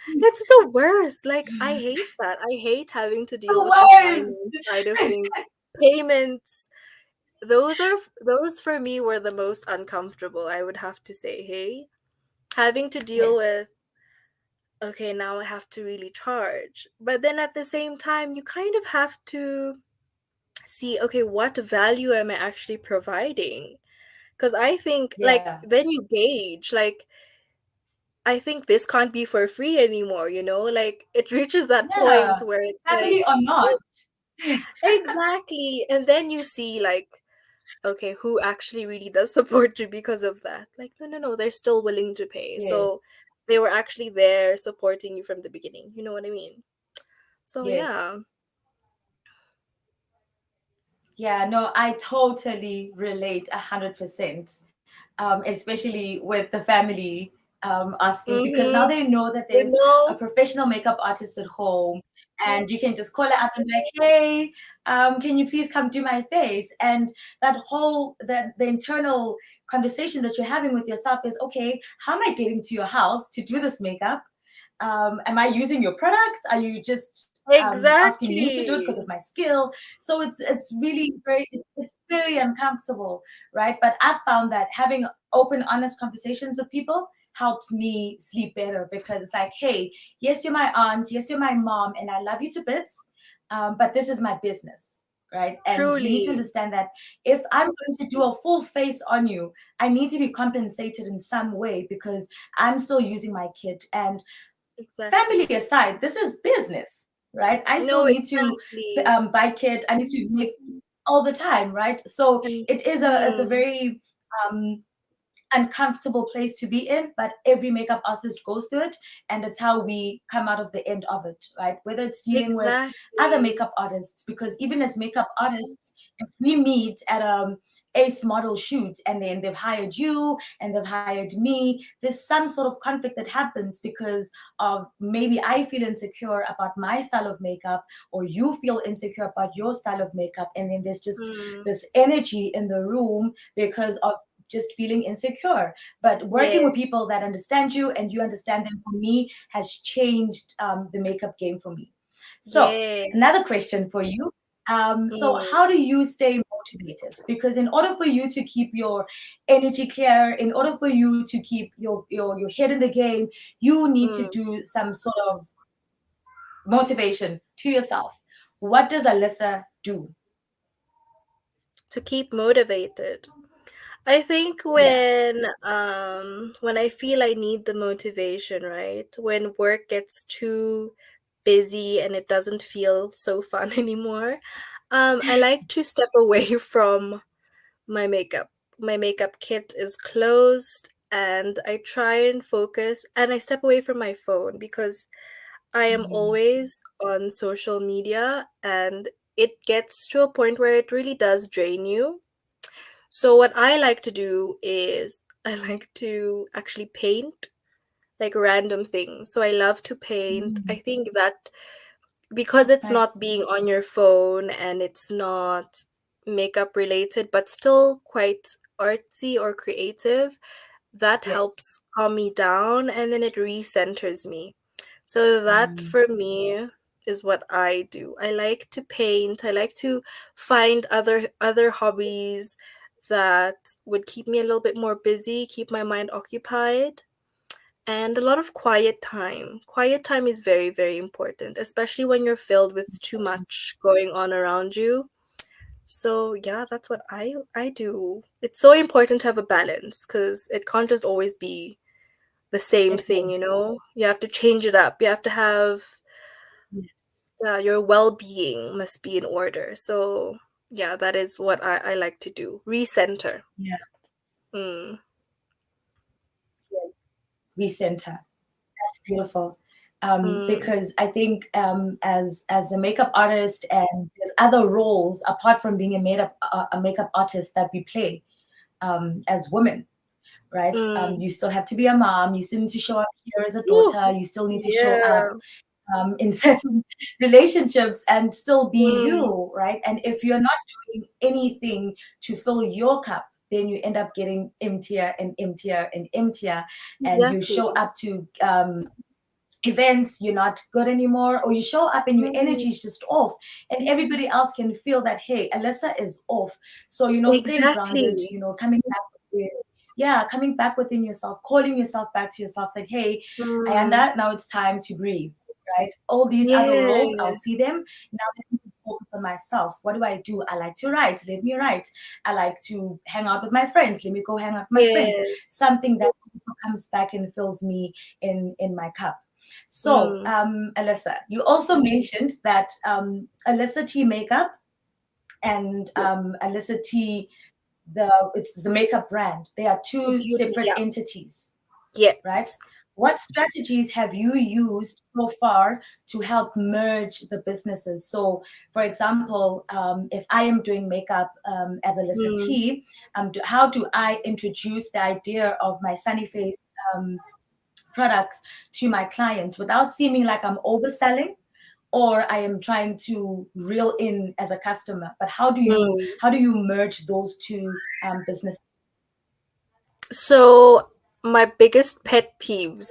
it's the worst. Like, I hate that. I hate having to deal The with the finance worst. side of things. Payments, those for me were the most uncomfortable, I would have to say, hey. Having to deal Yes. with, okay, now I have to really charge. But then at the same time, you kind of have to see, okay, what value am I actually providing? Because I think, Yeah. like, then you gauge, like, I think this can't be for free anymore, you know? Like it reaches that Yeah. point where it's Family like or not. exactly. And then you see like, okay, who actually really does support you because of that? Like, no, no, no, they're still willing to pay. Yes. So they were actually there supporting you from the beginning. You know what I mean? So Yes. yeah. Yeah, no, I totally relate 100%, especially with the family asking because now Mm-hmm. they know that You there's a know, professional makeup artist at home, and you can just call her up and be like, "Hey, can you please come do my face?" And that whole the internal conversation that you're having with yourself is, "Okay, how am I getting to your house to do this makeup? Am I using your products? Are you just asking me to do it because exactly. of my skill?" So it's really it's very uncomfortable, right? But I've found that having open, honest conversations with people helps me sleep better because it's like, hey, yes, you're my aunt, yes, you're my mom, and I love you to bits, but this is my business. Right. And you need to Truly. understand that if I'm going to do a full face on you, I need to be compensated in some way because I'm still using my kit. And family Exactly. aside, this is business, right? I still No, need to exactly. buy kit. I need to make all the time, right? So And it's a mm, very um, uncomfortable place to be in, but every makeup artist goes through it, and it's how we come out of the end of it, right? Whether it's dealing with other Exactly. makeup artists, because even as makeup artists, if we meet at ace model shoot and then they've hired you and they've hired me, there's some sort of conflict that happens because of maybe I feel insecure about my style of makeup, or you feel insecure about your style of makeup, and then there's just Mm. this energy in the room because of just feeling insecure. But working Yeah. with people that understand you and you understand them, for me, has changed the makeup game for me. So another Yes. question for you. So Mm. how do you stay motivated? Because in order for you to keep your energy clear, in order for you to keep your head in the game, you need to Mm. do some sort of motivation to yourself. What does Alyssa do? To keep motivated. I think Yeah. when I feel I need the motivation, right? When work gets too busy and it doesn't feel so fun anymore, I like to step away from my makeup. My makeup kit is closed and I try and focus and I step away from my phone because I am Mhm. always on social media and it gets to a point where it really does drain you. So what I like to do is I like to actually paint like random things. So I love to paint. I Mm, think that because that's it's nice. not being on your phone and it's not makeup related, but still quite artsy or creative, that Yes. helps calm me down and then it recenters me. So that Mm, for me is what I do. I like to paint. I like to find other hobbies that would keep me a little bit more busy, keep my mind occupied, and a lot of quiet time. Quiet time is very, very important, especially when you're filled with too important. much going on around you. So yeah, that's what I do. It's so important to have a balance because it can't just always be the same It thing, you is. know? You have to change it up. You have to have Yes. your well-being must be in order. So yeah, that is what I like to do. Recenter. Yeah. Mm. Yeah. Recenter. That's beautiful. Mm. Because I think as a makeup artist, and there's other roles apart from being a makeup artist that we play as women, right? Mm. You still have to be a mom. You still need to show up here as a Ooh, daughter. You still need to show up yeah. in certain relationships and still be Mm. you, right? And if you're not doing anything to fill your cup, then you end up getting emptier and emptier and emptier, and you Exactly. show up to events, you're not good anymore, or you show up and your Mm. energy is just off, and everybody else can feel that, hey, Alyssa is off. So, staying grounded, Exactly. coming back within, yeah, coming back within yourself, calling yourself back to yourself, saying, hey, Mm. Ayanda, now it's time to breathe, right? All these other roles, I'll see Yes. them. Now let me focus on myself. What do? I like to write. Let me write. I like to hang out with my friends. Let me go hang out with my friends. Yes. Something that comes back and fills me in my cup. So, Mm. Alyssa, you also mentioned that Alyssa T Makeup and Alyssa T, it's the makeup brand. They are two Beauty. separate Yeah. entities, right? Yes. What strategies have you used so far to help merge the businesses? So, for example, if I am doing makeup as Alyssa Mm. T, how do I introduce the idea of my Sunny Face um, products to my client without seeming like I'm overselling or I am trying to reel in as a customer? But Mm. how do you merge those two businesses? So my biggest pet peeves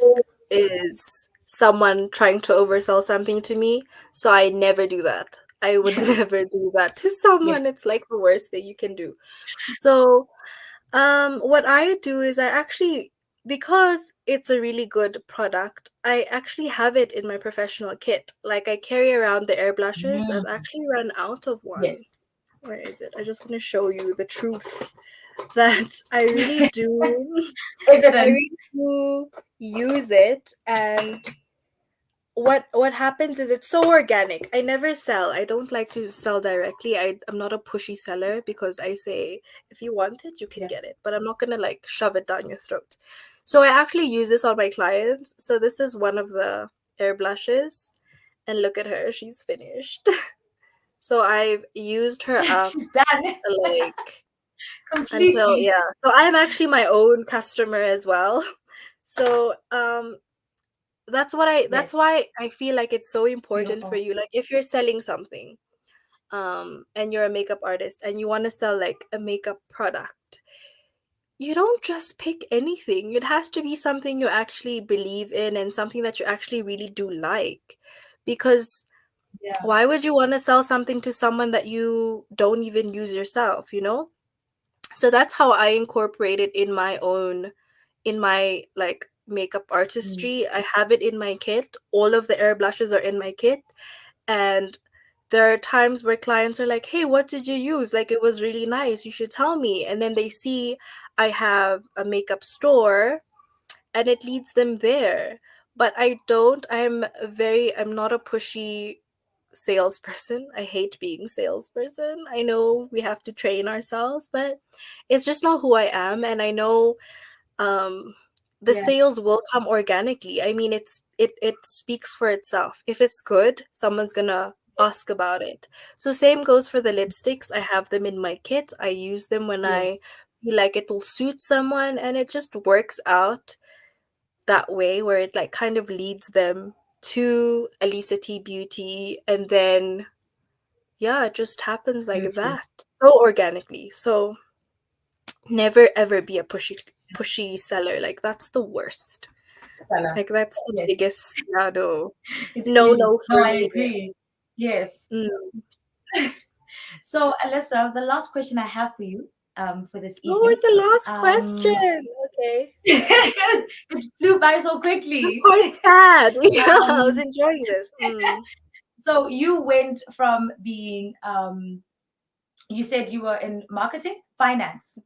is someone trying to oversell something to me. So I never do that. I would Yeah. never do that to Yes. someone. It's like the worst thing you can do. So what I do is I actually, because it's a really good product, I actually have it in my professional kit. Like I carry around the air blushes. I've Mm, actually run out of one. yes. Where is it? I just want to show you the truth that I really do. I Evidence. really do use it, and what happens is it's so organic. I never sell. I don't like to sell directly. I'm not a pushy seller because I say if you want it, you can Yeah. get it, but I'm not gonna like shove it down your throat. So I actually use this on my clients. So this is one of the air blushes, and look at her, she's finished. So I've used her up She's done like until, completely. yeah. So I'm actually my own customer as well. So that's Yes, why I feel like it's so it's important for beautiful. you. Like if you're selling something, and you're a makeup artist and you want to sell like a makeup product, you don't just pick anything. It has to be something you actually believe in and something that you actually really do like. Because Yeah. why would you want to sell something to someone that you don't even use yourself, you know? So that's how I incorporate it in my like makeup Mm. artistry. I have it in my kit. All of the air blushes are in my kit. And there are times where clients are like, "Hey, what did you use? Like it was really nice. You should tell me." And then they see I have a makeup store and it leads them there. But I don't. I'm not a pushy salesperson. I hate being salesperson. I know we have to train ourselves, but it's just not who I am. And I know um the Yeah. sales will come organically. I mean, it speaks for itself. If it's good, someone's gonna Yes. ask about it. So same goes for the lipsticks. I have them in my kit. I use them when I Yes. feel like it'll suit someone, and it just works out that way where it like kind of leads them to Alyssa T Beauty, and then yeah, it just happens like Beauty. that so organically. So never ever be a pushy seller. Like that's the worst. Stella. Like that's the Yes, biggest no it no no is. No, for I me. agree. Yes. Mm. So, Alyssa, the last question I have for you for this Oh, we're evening. at the last Um, question. Okay. it flew by so I'm quickly. quite sad. Yeah, I was um, enjoying this. so you went from being, you said you were in marketing, finance.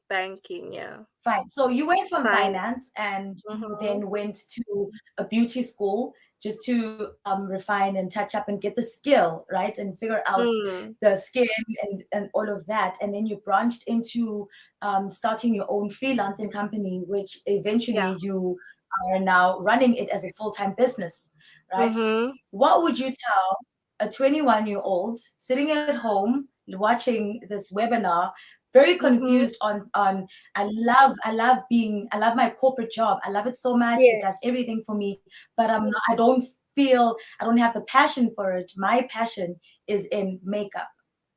Banking, yeah. Fine. So you went from Fine. finance and you Mm-hmm. then went to a beauty school just to refine and touch up and get the skill, right? And figure out Mm. the skin and all of that. And then you branched into starting your own freelancing company, which Yeah. eventually you are now running it as a full-time business, right? Mm-hmm. What would you tell a 21-year-old sitting at home watching this webinar, very Mm-hmm. confused on I love my corporate job. I love it so much. It does Yes. everything for me, but I don't feel I don't have the passion for it. My passion is in makeup.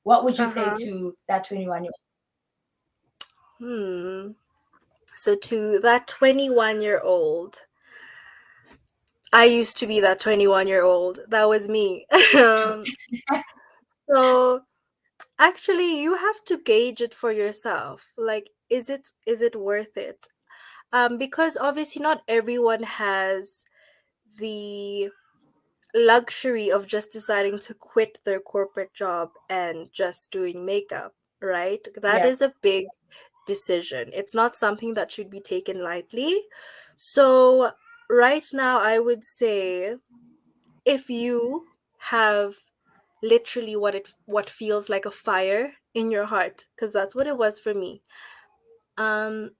What would you say Uh-huh. to that 21-year-old? Hmm. So to that 21-year-old, I used to be that 21-year-old. That was me. So actually you have to gauge it for yourself. Like is it worth it? Because obviously not everyone has the luxury of just deciding to quit their corporate job and just doing makeup, right? That Yeah, is a big decision. It's not something that should be taken lightly. So, right now, I would say if you have literally what feels like a fire in your heart, because that's what it was for me. Um,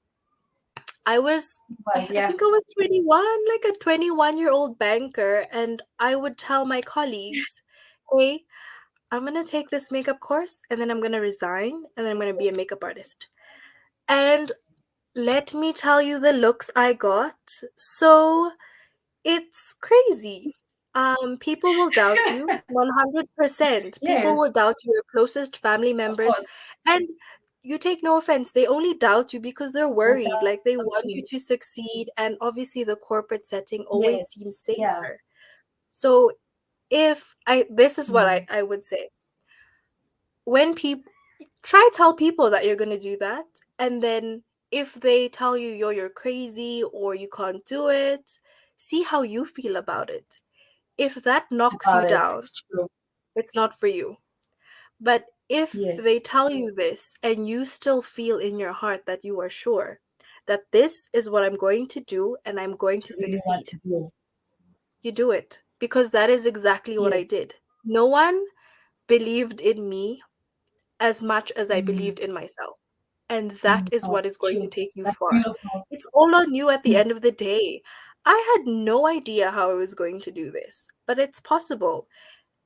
I was, it was. I Yeah. think I was 21, like a 21-year-old banker, and I would tell my colleagues, hey, I'm gonna take this makeup course and then I'm gonna resign and then I'm gonna be a makeup artist. And let me tell you the looks I got. So it's crazy. People will doubt you 100%. People will Yes, doubt your closest family of members. course. And you take no offense, they only doubt you because they're worried. Without Like they want you you. to succeed. And obviously, the corporate setting always seems Yes. Yeah. safer. So, this is what Mm. I would say. When people try tell people that you're going to do that, and then if they tell you you're crazy or you can't do it, see how you feel about it. If that knocks you About it. down, True. it's not for you. But if they Yes. tell you this and you still feel in your heart that you are sure that this is what I'm going to do and I'm going to You really want succeed, to do. you do it, because that is exactly what I Yes. did. No one believed in me as much as I Mm, believed in myself. And that is oh, what is going to true. take you That's far. beautiful. It's all on you at the Mm, end of the day. I had no idea how I was going to do this, but it's possible.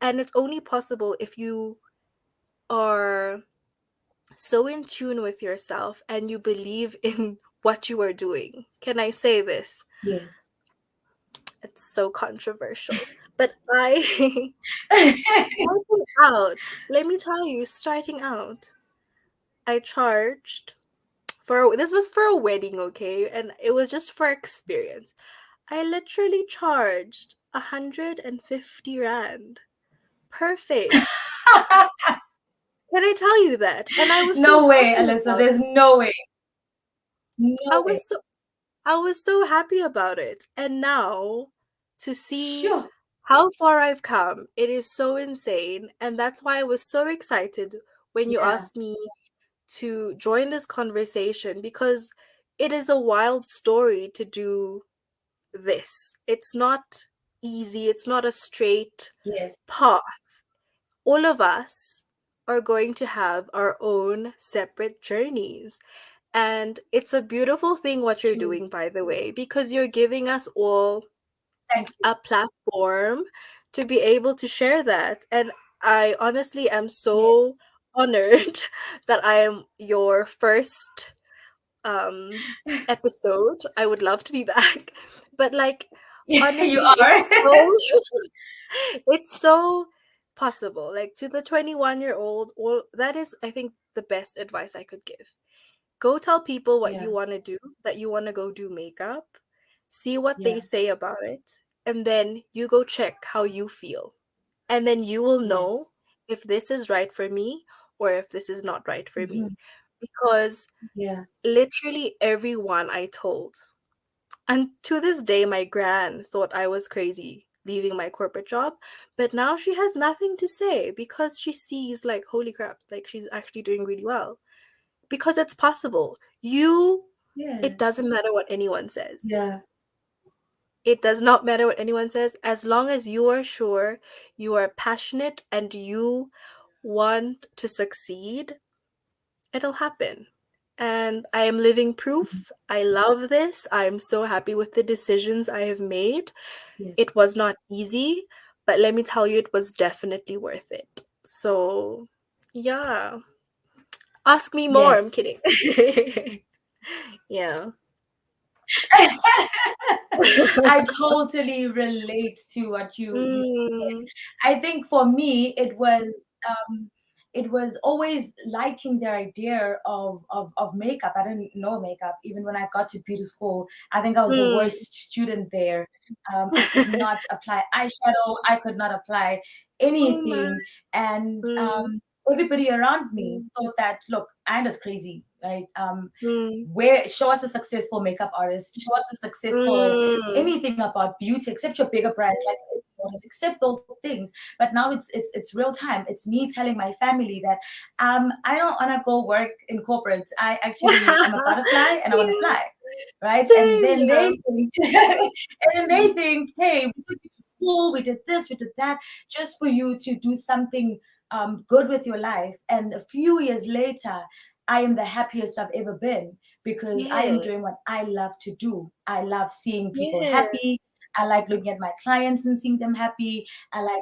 And it's only possible if you are so in tune with yourself and you believe in what you are doing. Can I say this? yes. It's so controversial. But I, starting out, let me tell you, starting out, I charged for, this was for a wedding, okay? And it was just for experience. I literally charged 150 rand per face. Can I tell you that? And I was so No way, happy Alyssa. about There's it. no way. I No way. was so I was so happy about it. And now to see Sure. how far I've come, it is so insane. And that's why I was so excited when you Yeah. asked me to join this conversation, because it is a wild story to do this. It's not easy, it's not a straight Yes. path. All of us are going to have our own separate journeys. And it's a beautiful thing what you're True. doing, by the way, because you're giving us all Thank you. a platform to be able to share that. And I honestly am so Yes. honored that I am your first um episode. I would love to be back. But like, You honestly, it's are. so it's so possible. Like, to the 21-year-old, well, that is, I think, the best advice I could give. Go tell people what Yeah. you want to do, that you want to go do makeup, see what they Yeah. say about it, and then you go check how you feel. And then you will know Yes. if this is right for me or if this is not right for Hmm. me. Because Yeah. literally everyone I told, and to this day, my gran thought I was crazy leaving my corporate job, but now she has nothing to say because she sees, like, holy crap, like, she's actually doing really well. Because it's possible. It Yes. doesn't matter what anyone says. Yeah. It does not matter what anyone says. As long as you are sure, you are passionate, and you want to succeed, it'll happen. And I am living proof. I love this. I am so happy with the decisions I have made. Yes. It was not easy, but let me tell you, it was definitely worth it. So, yeah. Ask me more. I'm Yes. kidding. Yeah. I totally relate to what you Mm. I think for me it was always liking their idea of makeup. I didn't know makeup. Even when I got to beauty school, I think I was the Mm. worst student there. I could not apply eyeshadow, I could not apply Oh my. anything. And Mm. everybody around me Mm. thought that, look, Ayanda's crazy, right? Mm. Where show us a successful makeup artist, show us a successful Mm. anything about beauty, except your bigger brands like accept those things. But now it's real time. It's me telling my family that I don't want to go work in corporate. I actually am a butterfly and I want to Yeah, fly, right? And same, then yeah. they think and then they think, hey, we took you to school, we did this, we did that, just for you to do something good with your life. And a few years later, I am the happiest I've ever been because I am Yeah, doing what I love to do. I love seeing people yeah. happy. I like looking at my clients and seeing them happy. I love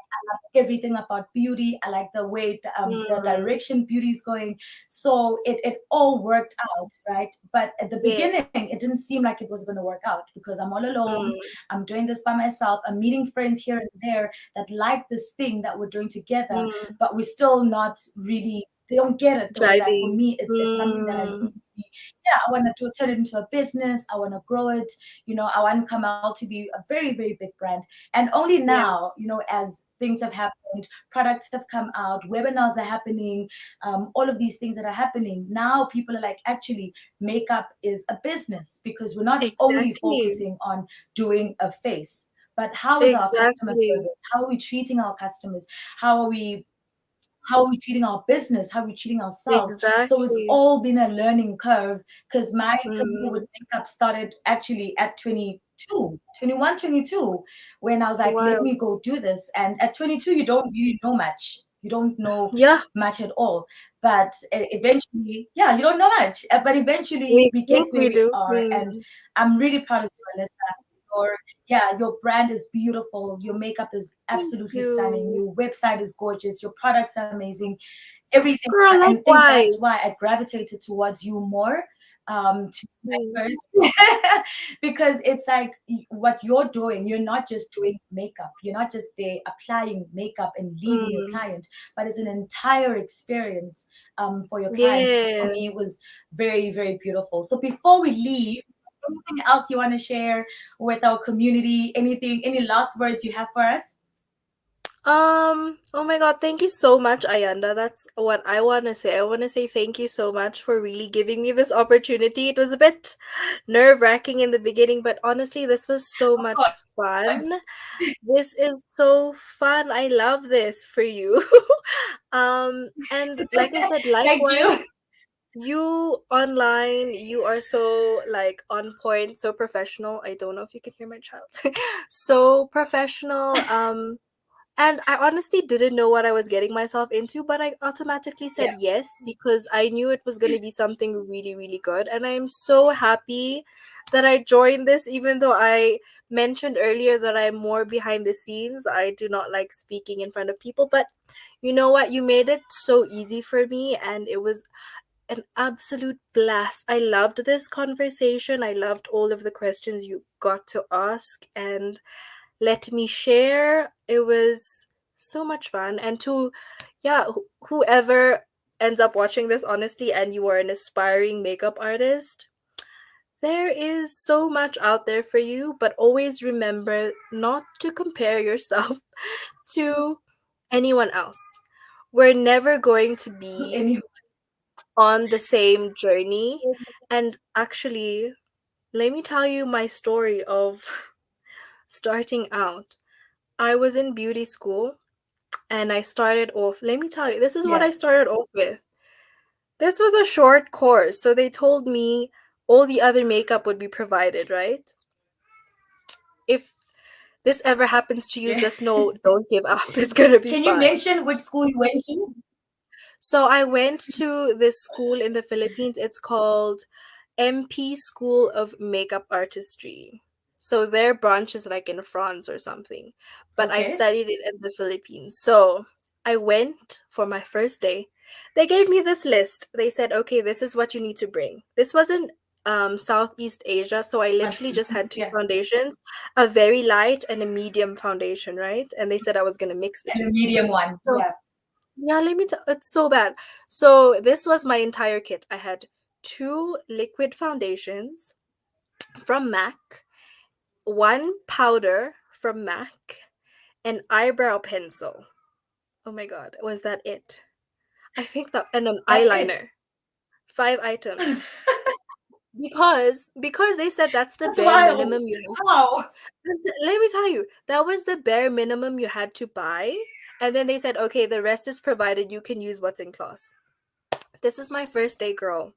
everything about beauty. I like the way the Mm. direction beauty is going. So it all worked out, right? But at the Yeah. beginning, it didn't seem like it was going to work out because I'm all alone. Mm. I'm doing this by myself. I'm meeting friends here and there that like this thing that we're doing together, Mm. but we're still not really. They don't get it the way that for Driving. me it's something that I Mm. really, yeah, I want to turn it into a business. I want to grow it. I want to come out to be a very, very big brand. And only Yeah, now, as things have happened, products have come out, webinars are happening, all of these things that are happening. Now people are like, actually, makeup is a business because we're not only exactly. focusing on doing a face, but how is our customer Exactly. service? How are we treating our customers? How are we how are we treating our business? How are we treating ourselves? So it's Exactly. all been a learning curve because my career with Mm. makeup started actually at 22. 22, 21, 22, when I was like, let me Wild. go do this. And at 22, you don't really know much. You don't know Yeah, much at all. But eventually, yeah, you don't know much. But eventually, we we get think where we we do. are. And Mm. I'm really proud of you, Alyssa. Your, yeah, your brand is beautiful. Your makeup is Thank absolutely stunning. you. Your website is gorgeous. Your products are amazing, everything. Girl, And I think that's likewise. why I gravitated towards you more, to Mm. first, because it's like what you're doing, you're not just doing makeup, you're not just there applying makeup and leaving your Mm. client, but it's an entire experience, for your client. For me, Yes. it was very, very beautiful. So before we leave, anything else you want to share with our community? Anything, any last words you have for us? Oh my God, thank you so much, Ayanda. That's what I want to say. I want to say thank you so much for really giving me this opportunity. It was a bit nerve-wracking in the beginning, but honestly, this was so Of course, much of course. fun. This is so fun. I love this for you. And like I said, Thank you. likewise, you online, you are so like on point, so professional. I don't know if you can hear my child. So professional. And I honestly didn't know what I was getting myself into, but I automatically said Yeah, yes because I knew it was going to be something really, really good. And I'm so happy that I joined this, even though I mentioned earlier that I'm more behind the scenes. I do not like speaking in front of people, but you know what? You made it so easy for me, and it was an absolute blast. I loved this conversation. I loved all of the questions you got to ask, and let me share. It was so much fun. And to, yeah, whoever ends up watching this, honestly, and you are an aspiring makeup artist, there is so much out there for you, but always remember not to compare yourself to anyone else. We're never going to be anyway. on the same journey. And actually, let me tell you my story of starting out. I was in beauty school and I started off, let me tell you, this is what Yeah. I started off with. This was a short course, so they told me all the other makeup would be provided, right? If this ever happens to you, Yeah. just know don't give up. It's gonna be Can you fine. mention which school you went to? So I went to this school in the Philippines. It's called MP School of Makeup Artistry. So their branch is like in France or something. But I Okay. studied it in the Philippines. So I went for my first day. They gave me this list. They said, okay, this is what you need to bring. This wasn't Southeast Asia, so I literally Country. just had two Yeah. foundations, a very light and a medium foundation, right? And they said I was gonna mix the And a two. medium one. So Yeah. yeah, let me tell, it's so bad. So this was my entire kit. I had two liquid foundations from MAC, one powder from MAC, an eyebrow pencil. Oh my god, was that it? I think that, and an That's it. eyeliner. Five items. Because they said that's the That's bare wild. minimum you have. Wow. Let me tell you, that was the bare minimum you had to buy. And then they said, okay, the rest is provided. You can use what's in class. This is my first day, girl.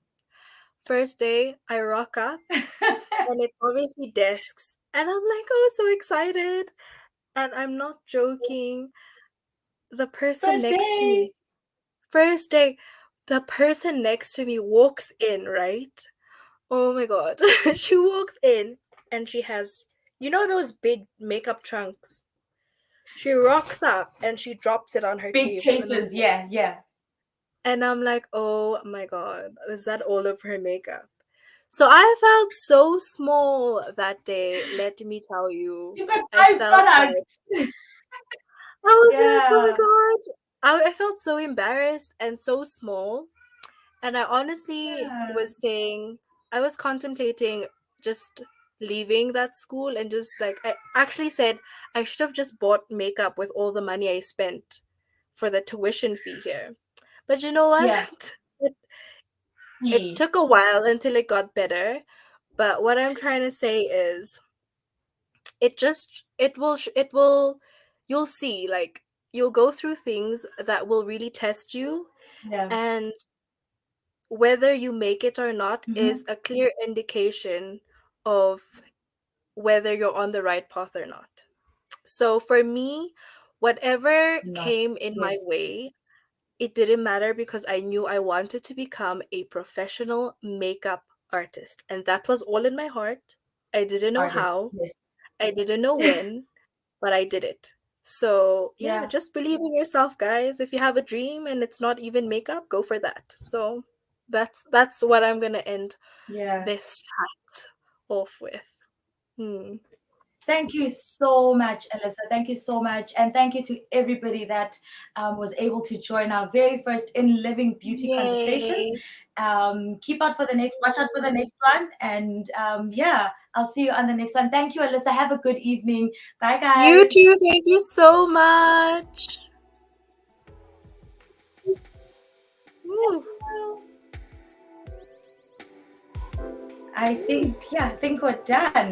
First day, I rock up and it's obviously desks. And I'm like, oh, so excited. And I'm not joking. The person First next to me, day. first day, the person next to me walks in, right? Oh my god. She walks in and she has, you know, those big makeup trunks. She rocks up and she drops it on her Big table. cases. Yeah. Yeah. And I'm like, oh my god, is that all of her makeup? So I felt so small that day, let me tell you. You got I five felt like, products. I was like, oh my Yeah. god. I felt so embarrassed and so small. And I honestly Yeah. was saying, I was contemplating just leaving that school and just like, I actually said, I should have just bought makeup with all the money I spent for the tuition fee here. But you know Yeah. what? It Yeah. took a while until it got better. But what I'm trying to say is, it will, you'll see, like, you'll go through things that will really test you, Yeah. and whether you make it or not Mm-hmm. is a clear indication of whether you're on the right path or not. So for me, whatever Not. came in my Yes. way, it didn't matter because I knew I wanted to become a professional makeup artist. And that was all in my heart. I didn't know Artist. how, Yes. I didn't know when, but I did it. So, yeah, Yeah. just believe in yourself, guys. If you have a dream and it's not even makeup, go for that. So, that's what I'm going to end Yeah. this chat off with. Hmm. Thank you so much, Alyssa. Thank you so much. And thank you to everybody that was able to join our very first In Living Beauty Conversations. Yay. Watch out for the next one. And yeah, I'll see you on the next one. Thank you, Alyssa. Have a good evening. Bye, You guys. too. Thank you so much. Woo. I think we're done.